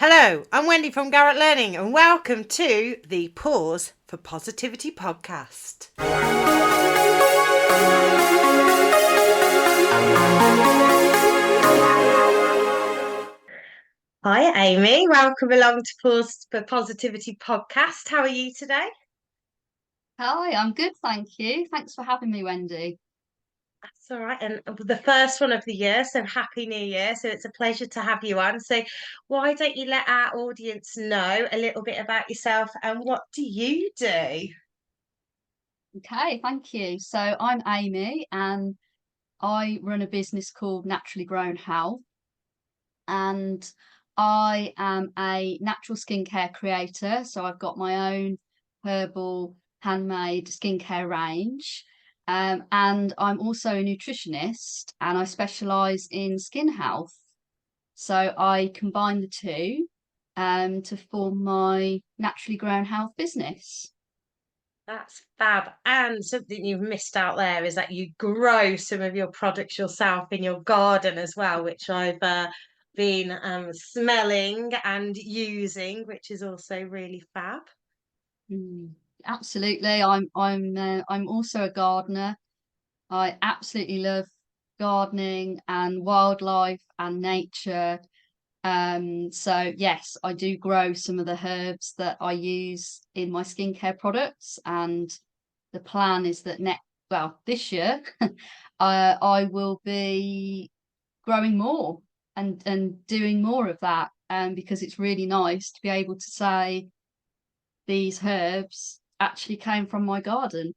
Hello, I'm Wendy from Garrett Learning, and welcome to the Pause for Positivity podcast. Hi, Amy. Welcome along to Pause for Positivity podcast. How are you today? Hi, I'm good, thank you. Thanks for having me, Wendy. That's all right. And the first one of the year, so Happy New Year. So it's a pleasure to have you on. So why don't you let our audience know a little bit about yourself and what do you do? Okay, thank you. So I'm Amy and I run a business called Naturally Grown Health. And I am a natural skincare creator. So I've got my own herbal handmade skincare range. And I'm also a nutritionist and I specialize in skin health. So I combine the two to form my Naturally Grown Health business. That's fab. And something you've missed out there is that you grow some of your products yourself in your garden as well, which I've been smelling and using, which is also really fab. Absolutely. I'm also a gardener. I absolutely love gardening and wildlife and nature. So yes, I do grow some of the herbs that I use in my skincare products, the plan is that this year, I will be growing more and doing more of that. Because it's really nice to be able to say these herbs actually came from my garden.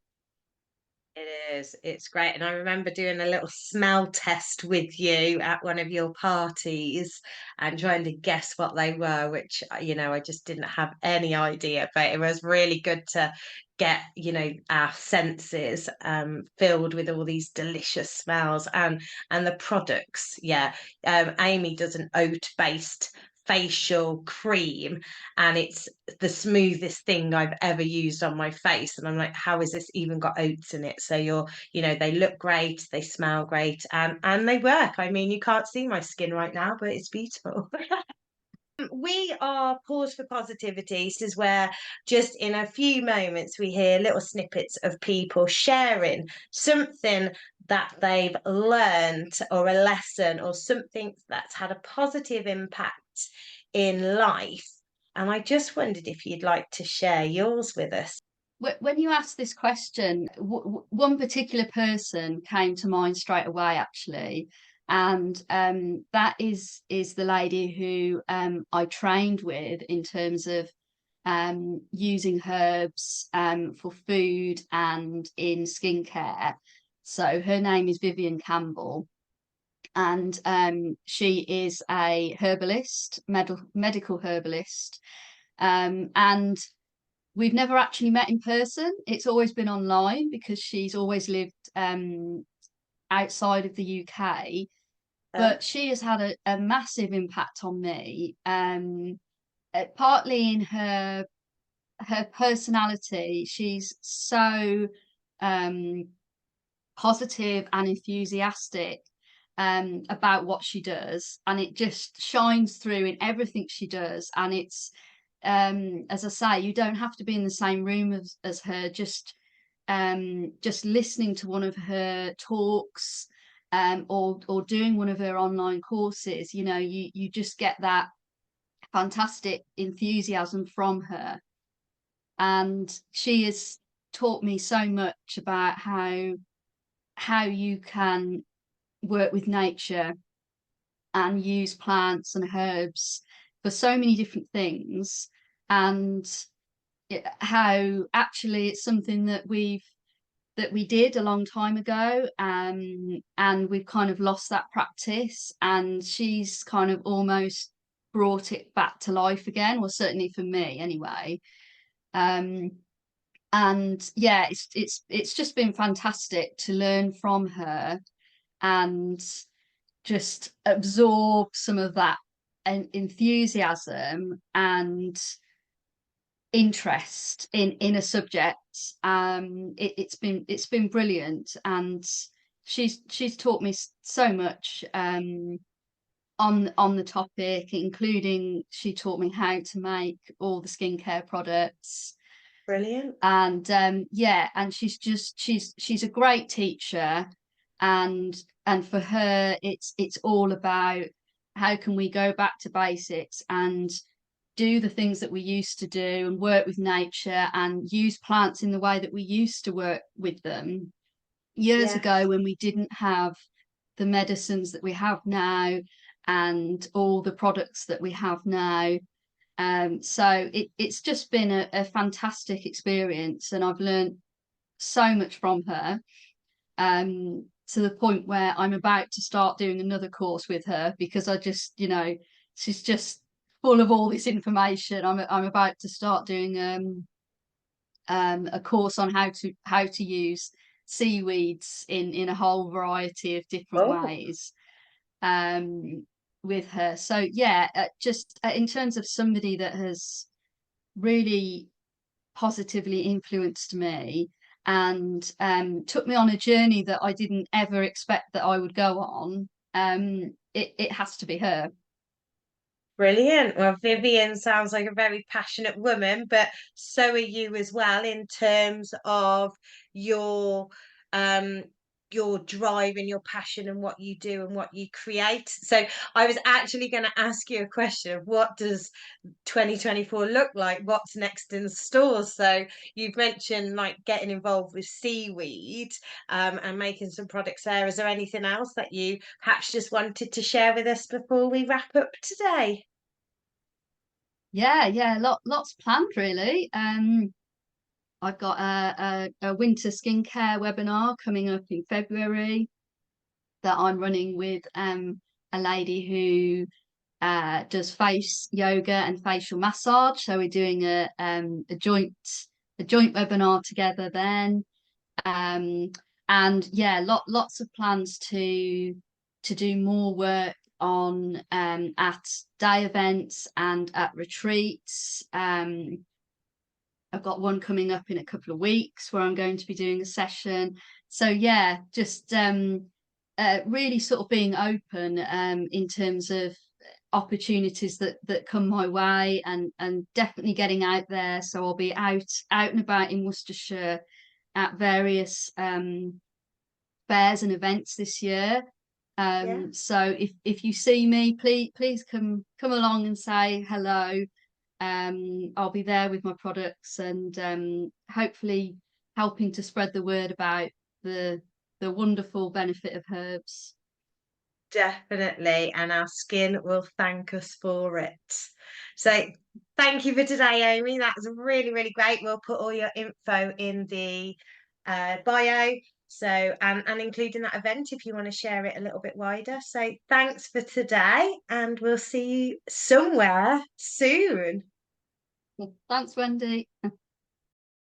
It is. It's great. And I remember doing a little smell test with you at one of your parties and trying to guess what they were, which, I just didn't have any idea. But it was really good to get, our senses filled with all these delicious smells and the products. Yeah. Amy does an oat-based facial cream and it's the smoothest thing I've ever used on my face. And I'm like, how is this even got oats in it? So they look great, they smell great, and they work. I mean, you can't see my skin right now, but it's beautiful. We are Pause for Positivity. This is where just in a few moments we hear little snippets of people sharing something that they've learned or a lesson or something that's had a positive impact in life. And I just wondered if you'd like to share yours with us. When you asked this question, one particular person came to mind straight away, actually, and that is the lady who I trained with in terms of using herbs for food and in skincare. So her name is Vivian Campbell, and she is a herbalist, medical herbalist, and we've never actually met in person. It's always been online because she's always lived outside of the UK. Uh, But she has had a massive impact on me, partly in her personality. She's so um, positive and enthusiastic about what she does, and it just shines through in everything she does. And it's as I say, you don't have to be in the same room as her. Just listening to one of her talks, or doing one of her online courses, you just get that fantastic enthusiasm from her. And she has taught me so much about how you can work with nature and use plants and herbs for so many different things, and how actually it's something that we did a long time ago, and we've kind of lost that practice, and she's kind of almost brought it back to life again, well, certainly for me anyway. um, and yeah, it's just been fantastic to learn from her and just absorb some of that enthusiasm and interest in a subject. It's been brilliant, and she's taught me so much. on the topic, including she taught me how to make all the skincare products. Brilliant. And yeah, and she's a great teacher, and for her it's all about how can we go back to basics and do the things that we used to do and work with nature and use plants in the way that we used to work with them years Yeah. ago, when we didn't have the medicines that we have now and all the products that we have now. So it's just been a fantastic experience, and I've learned so much from her, to the point where I'm about to start doing another course with her, because I just, she's just full of all this information. I'm about to start doing a course on how to use seaweeds in a whole variety of different Oh, ways, with her. So yeah, just in terms of somebody that has really positively influenced me, and took me on a journey that I didn't ever expect that I would go on, it has to be her. brilliant. Well, Vivian sounds like a very passionate woman, but so are you as well in terms of your um your drive and your passion and what you do and what you create. So I was actually going to ask you a question of what does 2024 look like? What's next in stores? So you've mentioned like getting involved with seaweed, and making some products there. Is there anything else that you perhaps just wanted to share with us before we wrap up today? Yeah, yeah, lots planned really. I've got a winter skincare webinar coming up in February that I'm running with a lady who does face yoga and facial massage. So we're doing a joint webinar together then. Um, and yeah, lots of plans to do more work on at day events and at retreats. I've got one coming up in a couple of weeks where I'm going to be doing a session. So yeah, just really sort of being open in terms of opportunities that come my way, and definitely getting out there. So I'll be out and about in Worcestershire at various fairs and events this year. Yeah. So if you see me, please come along and say hello. I'll be there with my products, and hopefully helping to spread the word about the the wonderful benefit of herbs. Definitely, and our skin will thank us for it. So, thank you for today, Amy. That's really, really great. We'll put all your info in the bio, so and including that event if you want to share it a little bit wider. So, thanks for today, and we'll see you somewhere soon. Thanks, Wendy.